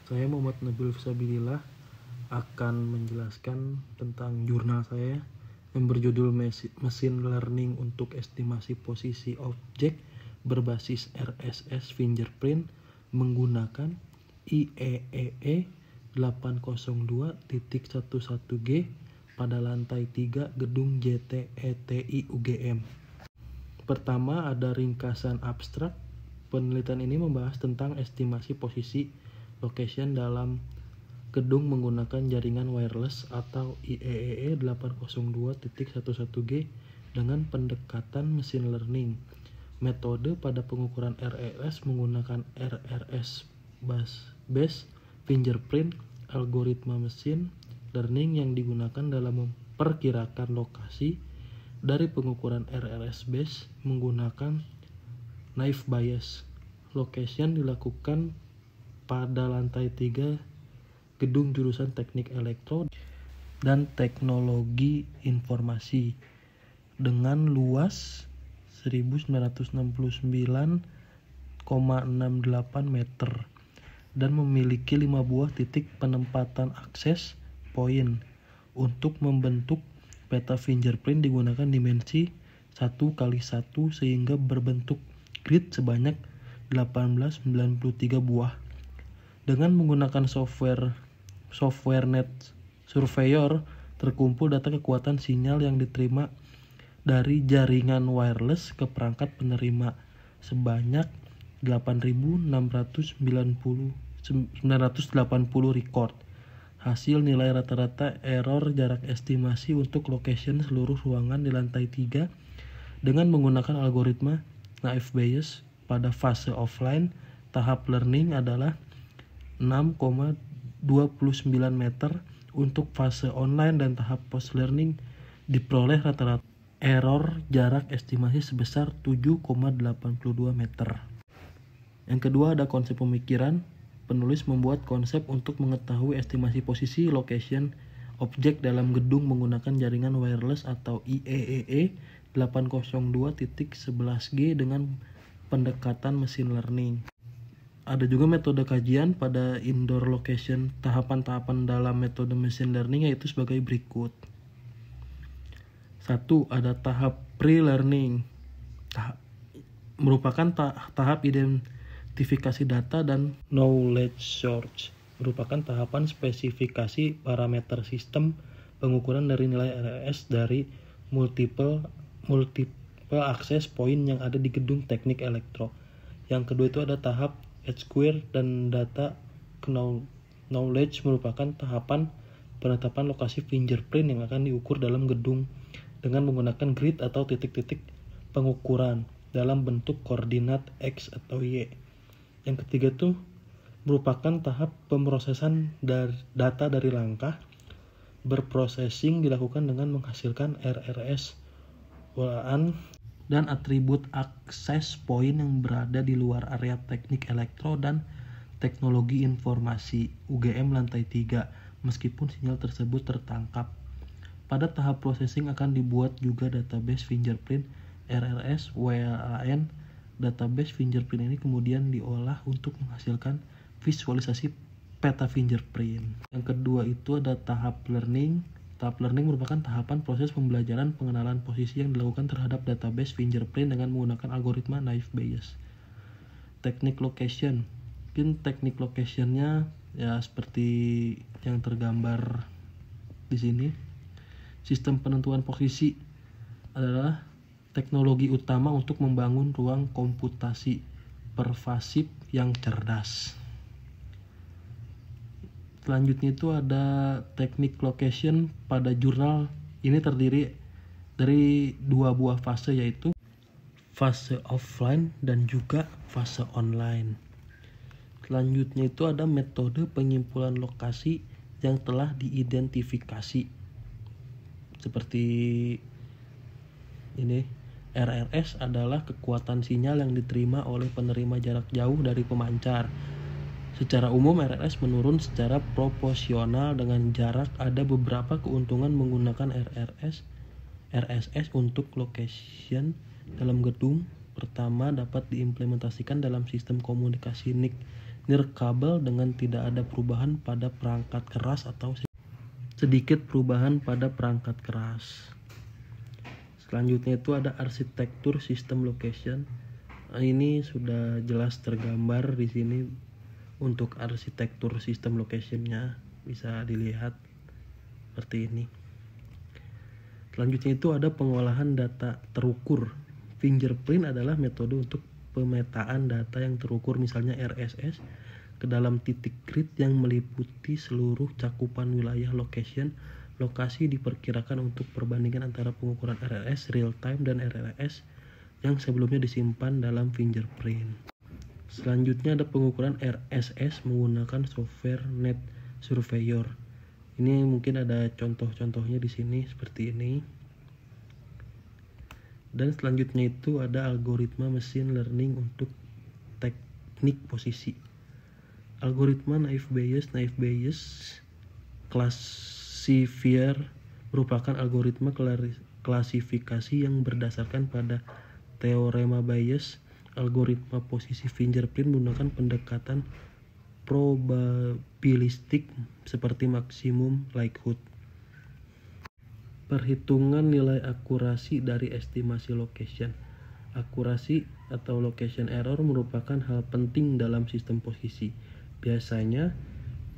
Saya Muhammad Nabil Fisabilillah akan menjelaskan tentang jurnal saya yang berjudul Machine Learning untuk Estimasi Posisi Objek berbasis RSS Fingerprint menggunakan IEEE 802.11g pada lantai 3 gedung JTETI UGM. Pertama, ada ringkasan abstrak. Penelitian ini membahas tentang estimasi posisi location dalam gedung menggunakan jaringan wireless atau IEEE 802.11g dengan pendekatan machine learning. Metode pada pengukuran RRS menggunakan RRS based fingerprint algoritma machine learning yang digunakan dalam memperkirakan lokasi. Dari pengukuran RRS base menggunakan naive Bayes location dilakukan pada lantai 3 gedung jurusan Teknik Elektro dan Teknologi Informasi dengan luas 1969,68 meter dan memiliki 5 buah titik penempatan akses point. Untuk membentuk peta fingerprint digunakan dimensi 1x1 sehingga berbentuk grid sebanyak 1893 buah. Dengan menggunakan software Net Surveyor, terkumpul data kekuatan sinyal yang diterima dari jaringan wireless ke perangkat penerima sebanyak 8.980 record. Hasil nilai rata-rata error jarak estimasi untuk location seluruh ruangan di lantai 3 dengan menggunakan algoritma naive Bayes pada fase offline tahap learning adalah 6,29 meter. Untuk fase online dan tahap post learning diperoleh rata-rata error jarak estimasi sebesar 7,82 meter. Yang kedua ada konsep pemikiran. Penulis membuat konsep untuk mengetahui estimasi posisi location objek dalam gedung menggunakan jaringan wireless atau IEEE 802.11g dengan pendekatan machine learning. Ada juga metode kajian pada indoor location. Tahapan-tahapan dalam metode machine learning yaitu sebagai berikut. 1. Ada tahap pre-learning. Merupakan tahap identifikasi data dan knowledge search. Merupakan tahapan spesifikasi parameter sistem pengukuran dari nilai RRS dari multiple access point yang ada di gedung teknik elektro. Yang kedua itu ada tahap H-square dan data knowledge merupakan tahapan penetapan lokasi fingerprint yang akan diukur dalam gedung dengan menggunakan grid atau titik-titik pengukuran dalam bentuk koordinat X atau Y. Yang ketiga itu merupakan tahap pemrosesan data dari langkah. Berprocessing dilakukan dengan menghasilkan RRS dan atribut access point yang berada di luar area teknik elektro dan teknologi informasi UGM lantai 3 meskipun sinyal tersebut tertangkap. Pada tahap processing akan dibuat juga database fingerprint RRS WLAN. Database fingerprint ini kemudian diolah untuk menghasilkan visualisasi peta fingerprint. Yang kedua itu ada tahap learning. Tahap learning merupakan tahapan proses pembelajaran pengenalan posisi yang dilakukan terhadap database fingerprint dengan menggunakan algoritma naive Bayes. Teknik location. Mungkin teknik locationnya ya seperti yang tergambar di sini. Sistem penentuan posisi adalah teknologi utama untuk membangun ruang komputasi pervasif yang cerdas. Selanjutnya itu ada teknik location. Pada jurnal ini terdiri dari 2 buah fase yaitu fase offline dan juga fase online. Selanjutnya itu ada metode pengumpulan lokasi yang telah diidentifikasi. Seperti ini, RRS adalah kekuatan sinyal yang diterima oleh penerima jarak jauh dari pemancar. Secara umum RRS menurun secara proporsional dengan jarak. Ada beberapa keuntungan menggunakan RSS untuk location dalam gedung. Pertama, dapat diimplementasikan dalam sistem komunikasi NIC nirkabel dengan tidak ada perubahan pada perangkat keras atau sedikit perubahan pada perangkat keras. Selanjutnya itu ada arsitektur sistem location. Ini sudah jelas tergambar di sini untuk arsitektur sistem locationnya, bisa dilihat seperti ini. Selanjutnya itu ada pengolahan data terukur. Fingerprint adalah metode untuk pemetaan data yang terukur, misalnya RSS, ke dalam titik grid yang meliputi seluruh cakupan wilayah location. Lokasi diperkirakan untuk perbandingan antara pengukuran RSS real time dan RSS yang sebelumnya disimpan dalam fingerprint. Selanjutnya ada pengukuran RSS menggunakan software Net Surveyor. Ini mungkin ada contoh-contohnya di sini seperti ini. Dan selanjutnya itu ada algoritma machine learning untuk teknik posisi. Algoritma naive Bayes classifier merupakan algoritma klasifikasi yang berdasarkan pada teorema Bayes. Algoritma posisi fingerprint menggunakan pendekatan probabilistik seperti maksimum likelihood. Perhitungan nilai akurasi dari estimasi location. Akurasi atau location error merupakan hal penting dalam sistem posisi. Biasanya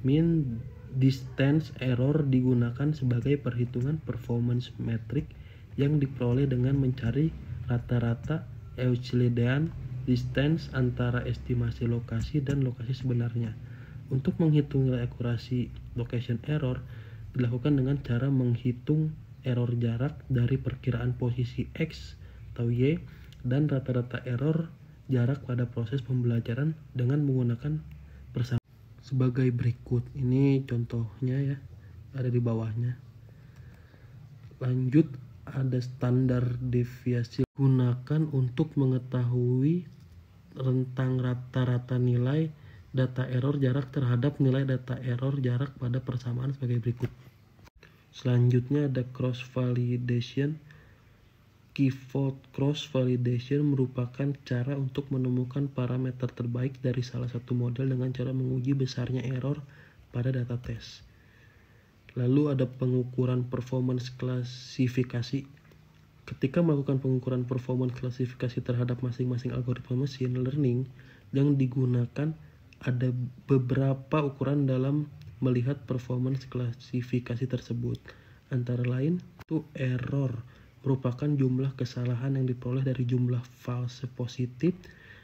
mean distance error digunakan sebagai perhitungan performance metric yang diperoleh dengan mencari rata-rata Euclidean distance antara estimasi lokasi dan lokasi sebenarnya. Untuk menghitung nilai akurasi location error dilakukan dengan cara menghitung error jarak dari perkiraan posisi X atau Y dan rata-rata error jarak pada proses pembelajaran dengan menggunakan persamaan sebagai berikut. Ini contohnya ya, ada di bawahnya. Lanjut, ada standar deviasi gunakan untuk mengetahui rentang rata-rata nilai data error jarak terhadap nilai data error jarak pada persamaan sebagai berikut. Selanjutnya ada cross validation. Keyword cross validation merupakan cara untuk menemukan parameter terbaik dari salah satu model dengan cara menguji besarnya error pada data tes. Lalu ada pengukuran performance klasifikasi. Ketika melakukan pengukuran performance klasifikasi terhadap masing-masing algoritma machine learning yang digunakan, ada beberapa ukuran dalam melihat performance klasifikasi tersebut. Antara lain itu error, merupakan jumlah kesalahan yang diperoleh dari jumlah false positif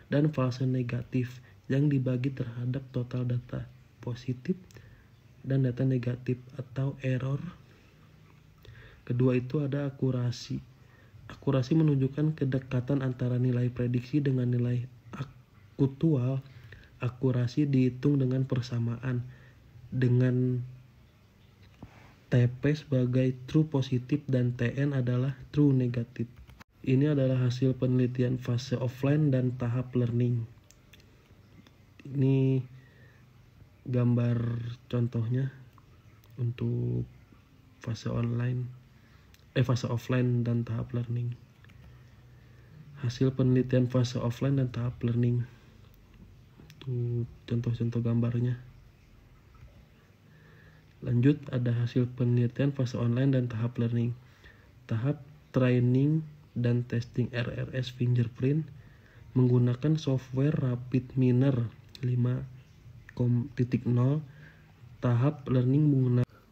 dan false negatif yang dibagi terhadap total data positif dan data negatif atau error. Kedua itu ada akurasi. Akurasi menunjukkan kedekatan antara nilai prediksi dengan nilai aktual. Akurasi dihitung dengan persamaan dengan TP sebagai true positif dan TN adalah true negatif. Ini adalah hasil penelitian fase offline dan tahap learning. Ini gambar contohnya untuk fase offline dan tahap learning. Hasil penelitian fase offline dan tahap learning. Itu contoh-contoh gambarnya. Lanjut, ada hasil penelitian fase online dan tahap learning. Tahap training dan testing RSS fingerprint menggunakan software RapidMiner 5.0. Tahap learning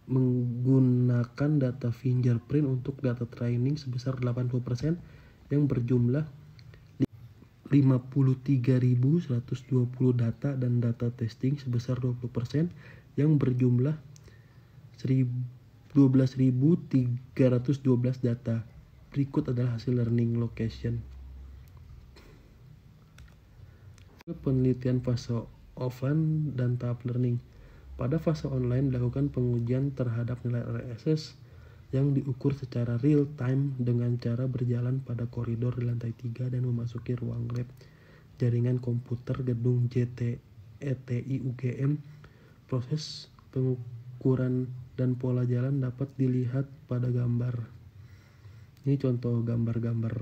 menggunakan data fingerprint untuk data training sebesar 80% yang berjumlah 53.120 data dan data testing sebesar 20% yang berjumlah 12.312 data. Berikut adalah hasil learning location. Penelitian fase offline dan tahap learning. Pada fase online dilakukan pengujian terhadap nilai RSS yang diukur secara real time dengan cara berjalan pada koridor di lantai 3 dan memasuki ruang lab jaringan komputer gedung JTETI UGM. Proses pengukuran dan pola jalan dapat dilihat pada gambar. Ini contoh gambar-gambar.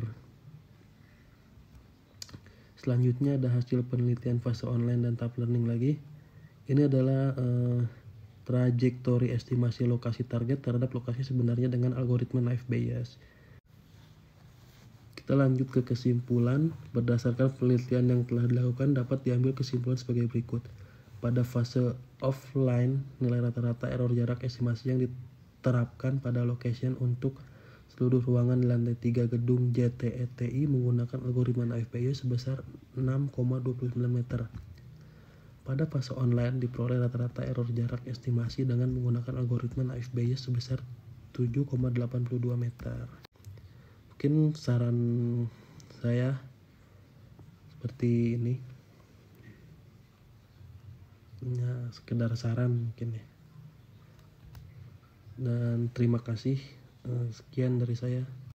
Selanjutnya ada hasil penelitian fase online dan tahap learning lagi. Ini adalah trajektori estimasi lokasi target terhadap lokasi sebenarnya dengan algoritma naive Bayes. Kita lanjut ke kesimpulan. Berdasarkan penelitian yang telah dilakukan, dapat diambil kesimpulan sebagai berikut. Pada fase offline, nilai rata-rata error jarak estimasi yang diterapkan pada location untuk seluruh ruangan di lantai 3 gedung JTETI menggunakan algoritma naive Bayes sebesar 6,29 meter. Pada fase online diperoleh rata-rata error jarak estimasi dengan menggunakan algoritma naive Bayes sebesar 7,82 meter. Mungkin saran saya seperti ini. Ya, sekedar saran mungkin ya. Dan terima kasih. Sekian dari saya.